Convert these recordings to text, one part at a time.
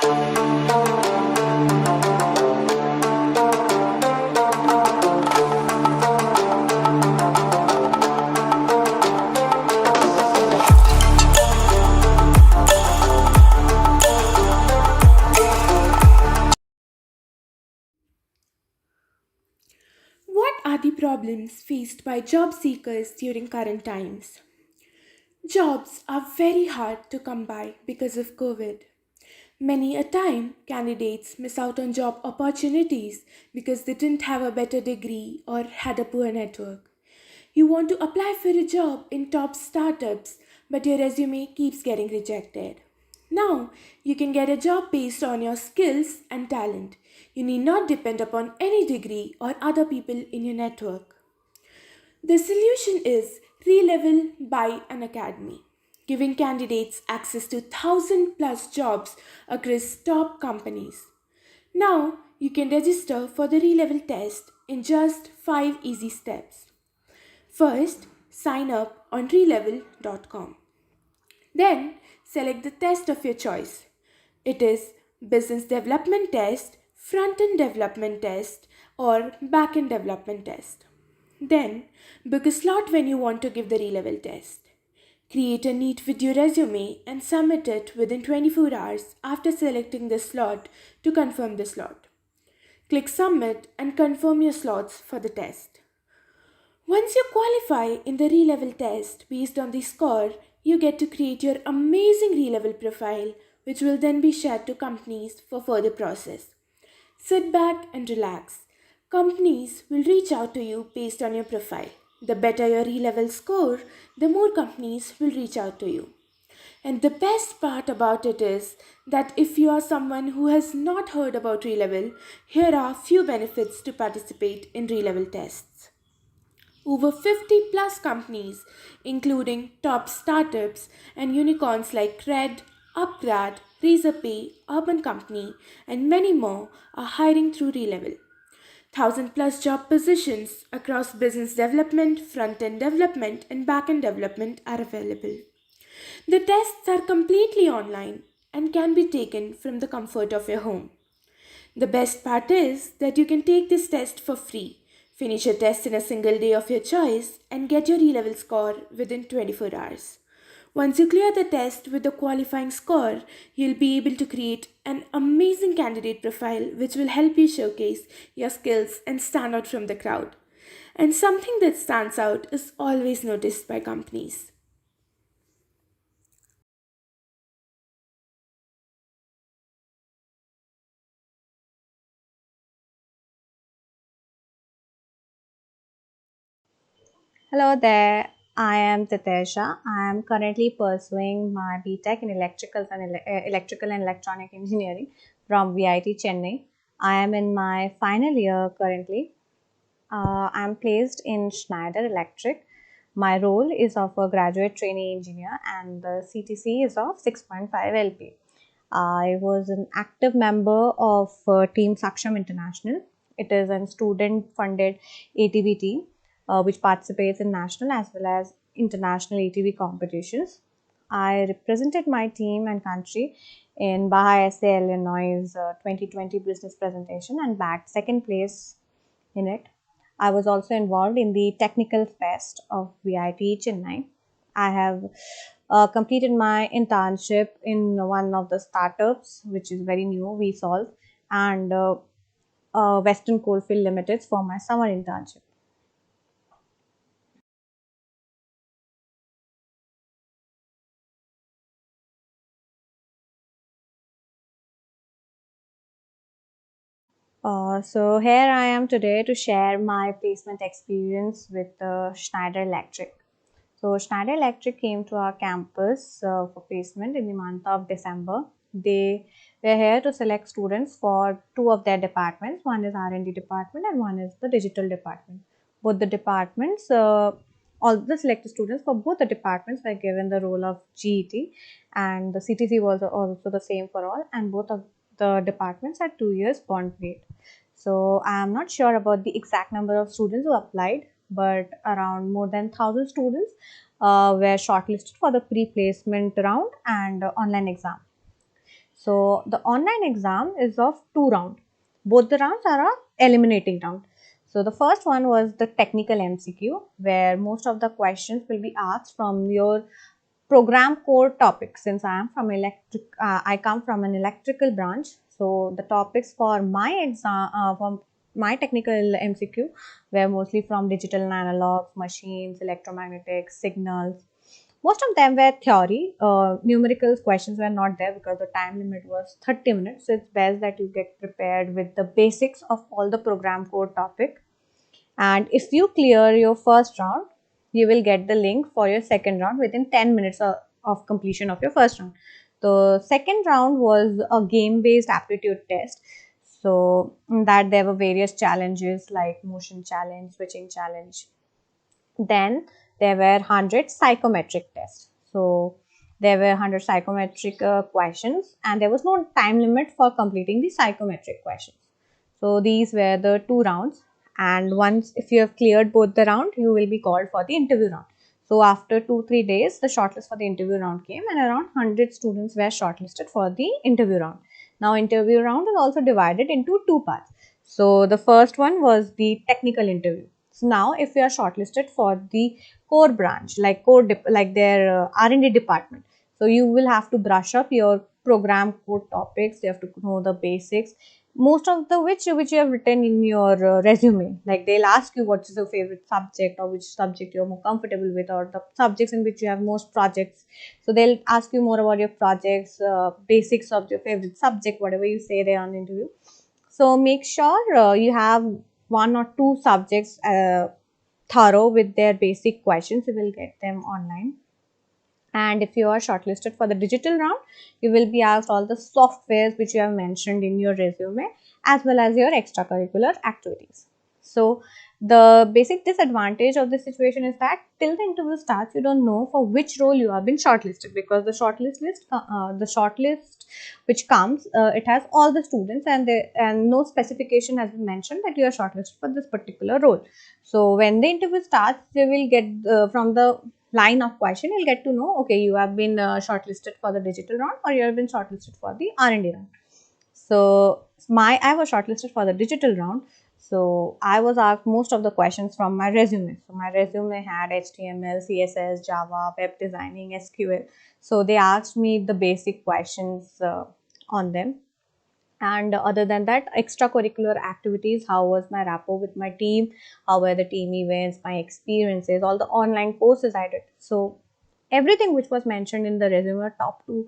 What are the problems faced by job seekers during current times? Jobs are very hard to come by because of COVID. Many a time, candidates miss out on job opportunities because they didn't have a better degree or had a poor network. You want to apply for a job in top startups, but your resume keeps getting rejected. Now, you can get a job based on your skills and talent. You need not depend upon any degree or other people in your network. The solution is Relevel by an academy, giving candidates access to 1,000 plus jobs across top companies. Now, you can register for the Relevel test in just 5 easy steps. First, sign up on relevel.com. Then, select the test of your choice. It is Business Development Test, Front End Development Test, or Back End Development Test. Then, book a slot when you want to give the Relevel test. Create a neat video resume and submit it within 24 hours after selecting the slot to confirm the slot. Click Submit and confirm your slots for the test. Once you qualify in the Relevel test based on the score, you get to create your amazing Relevel profile, which will then be shared to companies for further process. Sit back and relax. Companies will reach out to you based on your profile. The better your Relevel score, the more companies will reach out to you. And the best part about it is that if you are someone who has not heard about Relevel, here are few benefits to participate in Relevel tests. Over 50 plus companies, including top startups and unicorns like Red, Upgrad, Razorpay, Urban Company, and many more, are hiring through Relevel. 1,000 plus job positions across business development, front end development, and back end development are available. The tests are completely online and can be taken from the comfort of your home. The best part is that you can take this test for free, finish your test in a single day of your choice, and get your E-level score within 24 hours. Once you clear the test with the qualifying score, you'll be able to create an amazing candidate profile which will help you showcase your skills and stand out from the crowd. And something that stands out is always noticed by companies. Hello there, I am Titirsha. I am currently pursuing my BTech in Electrical and Electronic Engineering from VIT Chennai. I am in my final year currently. I am placed in Schneider Electric. My role is of a graduate trainee engineer and the CTC is of 6.5 LP. I was an active member of Team Saksham International. It is a student funded ATV team which participates in national as well as international ATV competitions. I represented my team and country in Baja SA Illinois 2020 business presentation and bagged second place in it. I was also involved in the technical fest of VIT Chennai. I have completed my internship in one of the startups, which is very new, VSolve, and Western Coalfield Limited for my summer internship. So here I am today to share my placement experience with Schneider Electric. So Schneider Electric came to our campus for placement in the month of December. They were here to select students for two of their departments. One is R&D department and one is the digital department. Both the departments, all the selected students for both the departments were given the role of GET, and the CTC was also the same for all, and both of the departments had 2 years bond rate. So I am not sure about the exact number of students who applied, but around more than 1,000 students were shortlisted for the pre-placement round and online exam. So the online exam is of two rounds. Both the rounds are a eliminating round. So the first one was the technical MCQ, where most of the questions will be asked from your program core topics. Since I am from I come from an electrical branch. So the topics for my exam, from my technical MCQ, were mostly from digital and analog, machines, electromagnetics, signals. Most of them were theory. Numerical questions were not there because the time limit was 30 minutes. So it's best that you get prepared with the basics of all the program code topic. And if you clear your first round, you will get the link for your second round within 10 minutes of completion of your first round. The second round was a game based aptitude test. So in that there were various challenges like motion challenge, switching challenge. Then there were 100 psychometric tests. So there were 100 psychometric questions, and there was no time limit for completing the psychometric questions. So these were the two rounds, and once if you have cleared both the round, you will be called for the interview round. So after 2-3 days, the shortlist for the interview round came, and around 100 students were shortlisted for the interview round. Now interview round is also divided into two parts. So the first one was the technical interview. So now if you are shortlisted for the core branch, like like their R&D department, so you will have to brush up your program code topics. You have to know the basics, most of the which you have written in your resume. Like they'll ask you what is your favorite subject, or which subject you're more comfortable with, or the subjects in which you have most projects. So they'll ask you more about your projects, basics of your favorite subject, whatever you say there on the interview. So make sure you have one or two subjects thorough with their basic questions. You will get them online. And if you are shortlisted for the digital round, you will be asked all the softwares which you have mentioned in your resume, as well as your extracurricular activities. So the basic disadvantage of this situation is that till the interview starts, you don't know for which role you have been shortlisted, because the shortlist which comes, it has all the students, and no specification has been mentioned that you are shortlisted for this particular role. So when the interview starts, they will get from the line of question, you'll get to know, okay, you have been shortlisted for the digital round, or you have been shortlisted for the R&D round. So I was shortlisted for the digital round. So I was asked most of the questions from my resume. So my resume had HTML, CSS, Java, web designing, SQL. So they asked me the basic questions on them. And other than that, extracurricular activities, how was my rapport with my team, how were the team events, my experiences, all the online courses I did. So everything which was mentioned in the resume, top to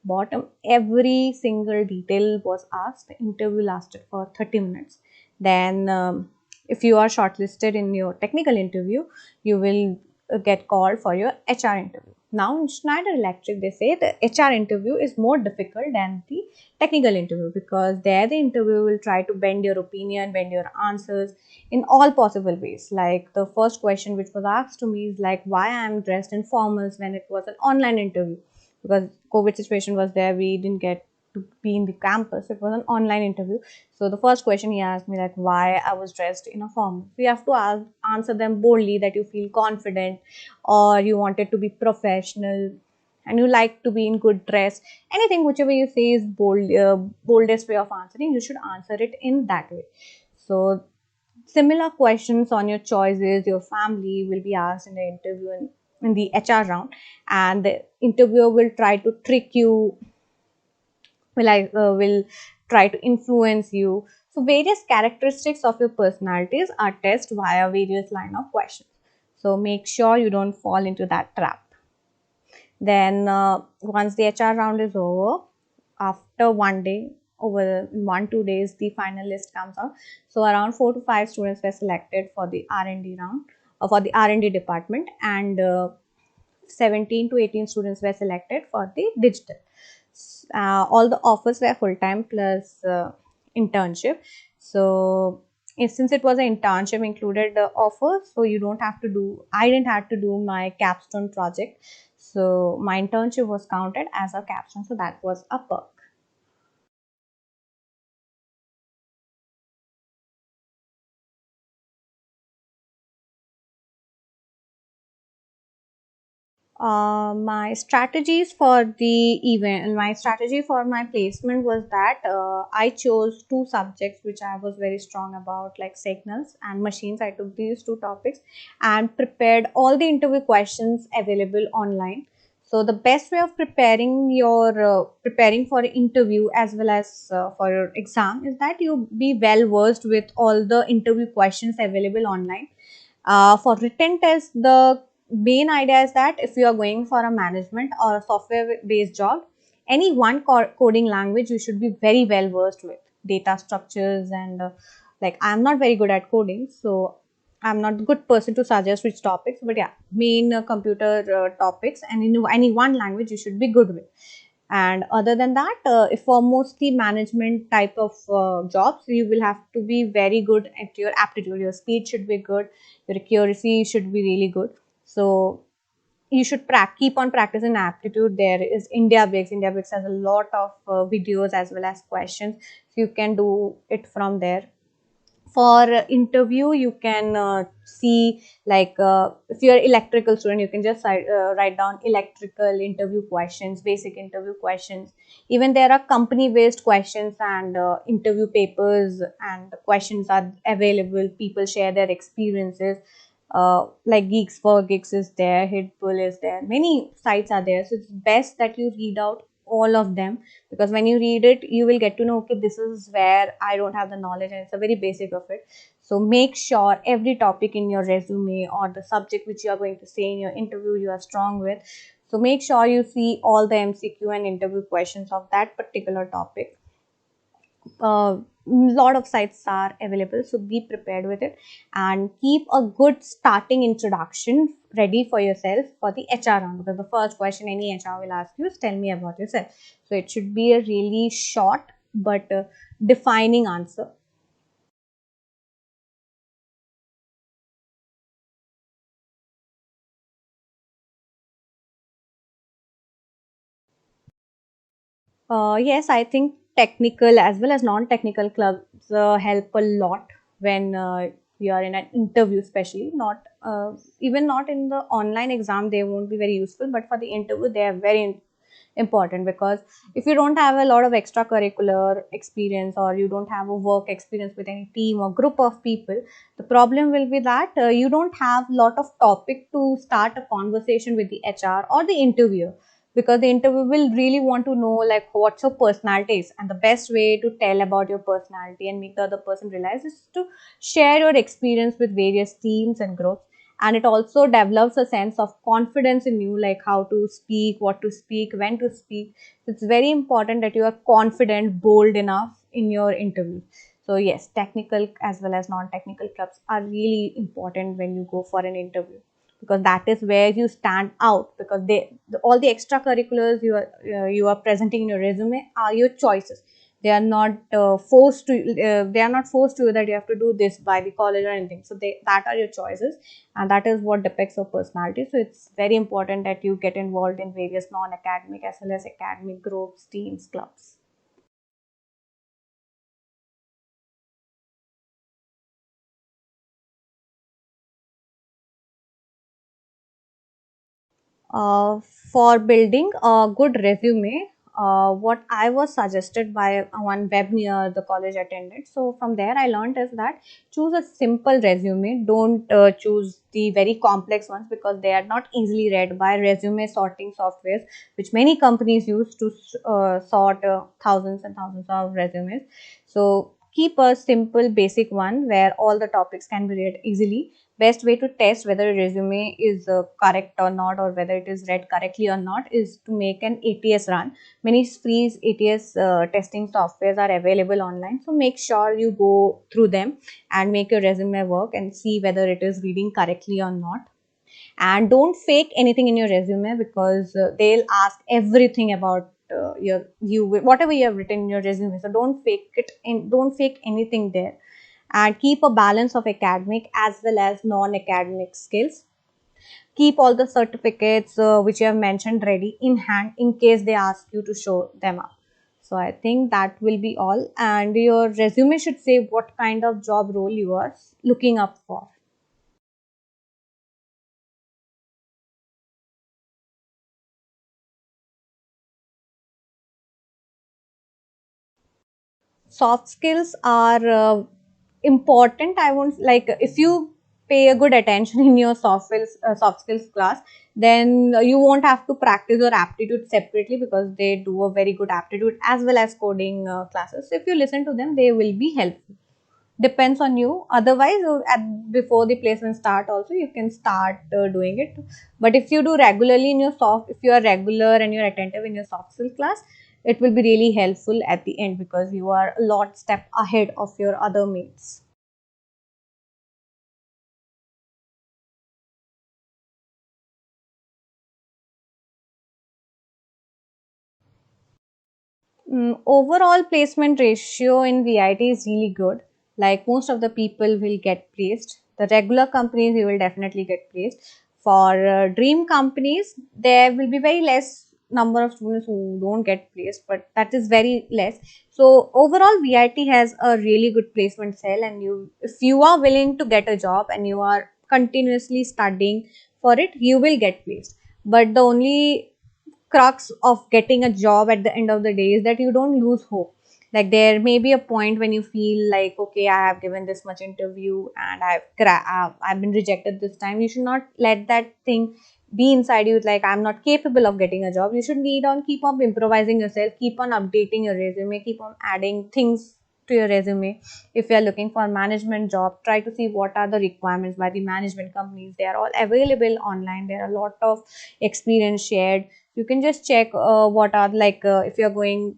bottom, every single detail was asked. The interview lasted for 30 minutes. Then if you are shortlisted in your technical interview, you will get called for your HR interview. Now in Schneider Electric, they say the HR interview is more difficult than the technical interview, because there the interview will try to bend your opinion, bend your answers in all possible ways. Like the first question which was asked to me is like, why I am dressed in formals when it was an online interview, because COVID situation was there, we didn't get to be in the campus, it was an online interview. So the first question he asked me, like, why I was dressed in a formal. So you have to answer them boldly, that you feel confident, or you wanted to be professional, and you like to be in good dress. Anything whichever you say is boldest way of answering, you should answer it in that way. So similar questions on your choices, your family will be asked in the interview, in the HR round, and the interviewer will try to trick you, will try to influence you. So various characteristics of your personalities are tested via various line of questions. So make sure you don't fall into that trap. Then once the HR round is over, after one day, over 1-2 days, the final list comes out. So around 4 to 5 students were selected for the R&D round, for the R&D department, and 17 to 18 students were selected for the digital. All the offers were full time plus internship. So since it was an internship included offer, so you don't have to do. I didn't have to do my capstone project, so my internship was counted as a capstone. So that was a perk. My strategies for the event, my strategy for my placement was that I chose two subjects which I was very strong about, like signals and machines. I took these two topics and prepared all the interview questions available online. So the best way of preparing for interview as well as for your exam is that you be well versed with all the interview questions available online. For written test, the main idea is that if you are going for a management or a software based job, any one coding language you should be very well versed with data structures and like I'm not very good at coding, so I'm not a good person to suggest which topics, but yeah, main computer topics and in any one language you should be good with. And other than that, if for mostly management type of jobs, you will have to be very good at your aptitude. Your speed should be good, your accuracy should be really good. So you should keep on practicing aptitude. There is India Bricks has a lot of videos as well as questions, so you can do it from there. For interview you can see, like if you're electrical student, you can just write down electrical interview questions, basic interview questions. Even there are company based questions and interview papers and questions are available. People share their experiences, like Geeks for Gigs is there, Hitbull is there, many sites are there. So it's best that you read out all of them, because when you read it you will get to know, okay, this is where I don't have the knowledge and it's a very basic of it. So make sure every topic in your resume or the subject which you are going to say in your interview you are strong with. So make sure you see all the MCQ and interview questions of that particular topic. Lot of sites are available, so be prepared with it and keep a good starting introduction ready for yourself for the HR round, because the first question any HR will ask you is tell me about yourself. So it should be a really short but defining answer. Yes, I think technical as well as non-technical clubs help a lot when you are in an interview, especially not even not in the online exam, they won't be very useful, but for the interview, they are very important, because if you don't have a lot of extracurricular experience or you don't have a work experience with any team or group of people, the problem will be that you don't have lot of topic to start a conversation with the HR or the interviewer, because the interviewer will really want to know like what's your personality is, and the best way to tell about your personality and make the other person realize is to share your experience with various teams and groups. And it also develops a sense of confidence in you, like how to speak, what to speak, when to speak. It's very important that you are confident, bold enough in your interview. So yes, technical as well as non-technical clubs are really important when you go for an interview, because that is where you stand out, because all the extracurriculars you are presenting in your resume are your choices. They are not forced to you that you have to do this by the college or anything. So that are your choices, and that is what depicts your personality. So it's very important that you get involved in various non-academic as well as academic groups, teams, clubs. Uh, for building a good resume, what I was suggested by one webinar the college attended. So from there, I learned is that choose a simple resume. Don't choose the very complex ones, because they are not easily read by resume sorting softwares, which many companies use to sort thousands and thousands of resumes. So keep a simple basic one where all the topics can be read easily. Best way to test whether a resume is correct or not, or whether it is read correctly or not, is to make an ATS run. Many free ATS testing softwares are available online, so make sure you go through them and make your resume work and see whether it is reading correctly or not. And don't fake anything in your resume, because they'll ask everything about you whatever you have written in your resume. So don't fake anything there, and keep a balance of academic as well as non-academic skills. Keep all the certificates which you have mentioned ready in hand in case they ask you to show them up. So I think that will be all, and your resume should say what kind of job role you are looking up for. Soft skills are important. I won't, like, if you pay a good attention in your soft skills class, then you won't have to practice your aptitude separately, because they do a very good aptitude as well as coding classes. So if you listen to them, they will be helpful. Depends on you. Otherwise, before the placement start also, you can start doing it. But if you do regularly in your soft, if you are regular and you're attentive in your soft skill class, it will be really helpful at the end, because you are a lot step ahead of your other mates. Overall placement ratio in VIT is really good. Like, most of the people will get placed. The regular companies, you will definitely get placed. For dream companies, there will be very less number of students who don't get placed, but that is very less. So overall, VIT has a really good placement cell, and if you are willing to get a job and you are continuously studying for it, you will get placed. But the only crux of getting a job at the end of the day is that you don't lose hope. Like, there may be a point when you feel like, okay, I have given this much interview and I've been rejected this time. You should not let that thing be inside you, like, I'm not capable of getting a job. You should keep on improvising yourself, keep on updating your resume, keep on adding things to your resume. If you are looking for a management job, try to see what are the requirements by the management companies. They are all available online. There are a lot of experience shared. You can just check what are, like, if you're going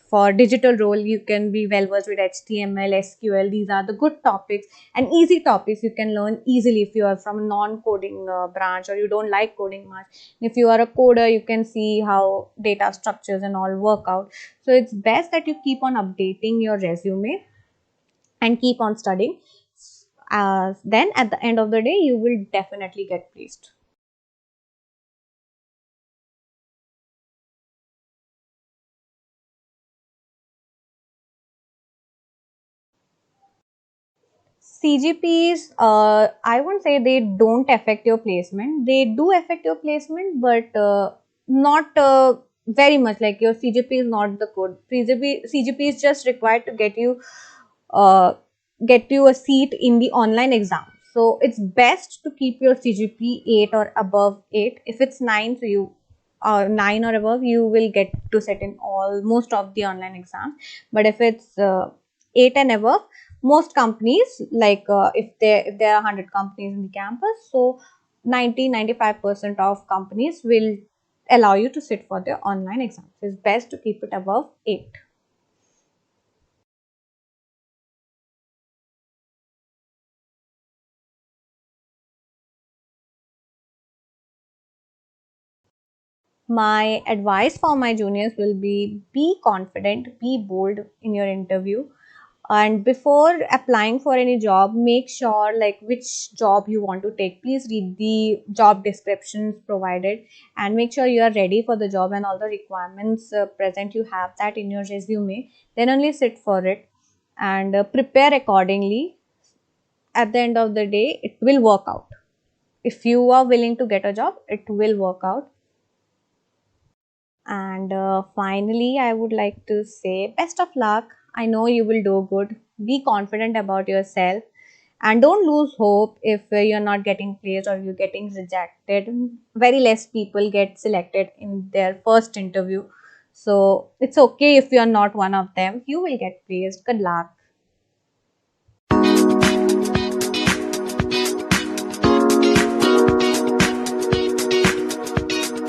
for digital role, you can be well versed with HTML, SQL. These are the good topics and easy topics you can learn easily if you are from a non-coding branch, or you don't like coding much. If you are a coder, you can see how data structures and all work out. So it's best that you keep on updating your resume and keep on studying. Then at the end of the day, you will definitely get placed. CGPs, I won't say they don't affect your placement. They do affect your placement, but not very much. Like, your CGP is not the code. CGP is just required to uh, get you a seat in the online exam. So it's best to keep your CGP 8 or above 8. If it's 9, so you 9 or above, you will get to sit in all most of the online exams. But if it's 8 and above, most companies, like, if there are 100 companies in the campus, so 90-95% of companies will allow you to sit for their online exams. It's best to keep it above 8. My advice for my juniors will be confident, be bold in your interview. And before applying for any job, make sure, like, which job you want to take. Please read the job descriptions provided, and make sure you are ready for the job and all the requirements present, you have that in your resume. Then only sit for it, and prepare accordingly. At the end of the day, it will work out. If you are willing to get a job, it will work out. And finally, I would like to say best of luck. I know you will do good. Be confident about yourself, and don't lose hope if you're not getting placed or you're getting rejected. Very less people get selected in their first interview. So it's okay if you're not one of them. You will get placed. Good luck.